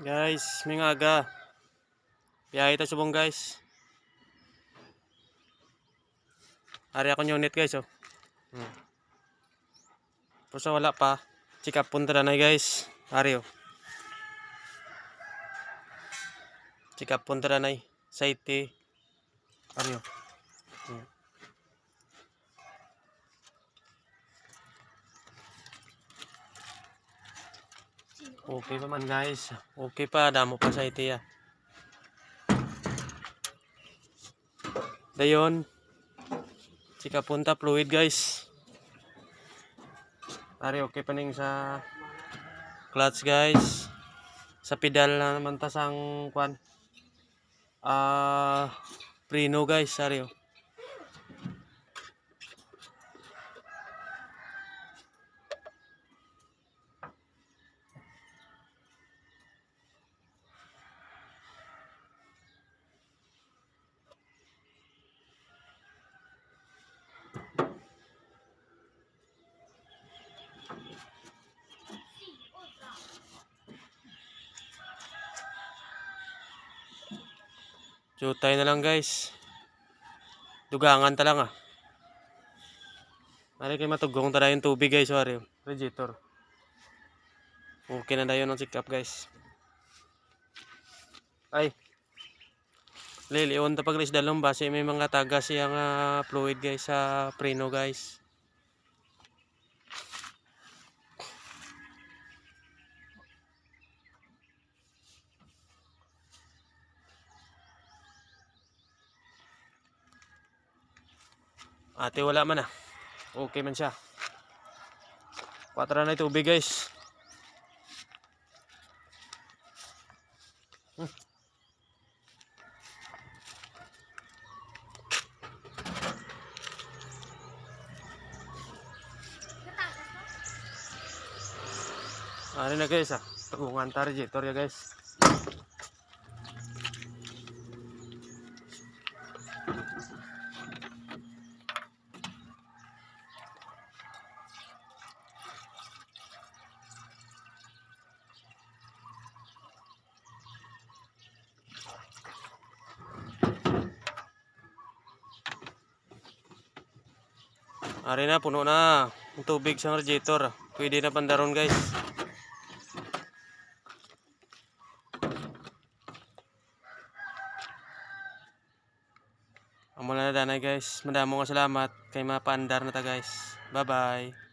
Guys, may aga. Biyahe tayo subong guys. Ari ako unit guys oh. Pusa wala pa. Check up punta na guys. Ari oh. Check up punta na Saite. Ari oh. Okay pa man guys. Okay pa, damo pa Saite ya. Dayon. Check up punta fluid guys. Ari okay pa ning sa clutch guys. Sa pedal na naman tas ang kwan. Preno guys, ari oh. Jutay na lang guys. Dugangan ta lang ah. Ari kay matugong ta yung tubig guys, sorry. Radiator. Okay na dayon ang check up guys. Ay. Lilion ta pag dalom base may mga taga siyang fluid guys sa preno guys. Ate wala man ah. Okay man siya. 4 na tubig guys. Ano na guys ah. Tugungan ta radiator ya guys. Ari na, puno na. Ang tubig sa radiator. Pwede na pandaron guys. Amo na danay guys. Madamo nga salamat kay mapaandar na ta guys. Bye bye.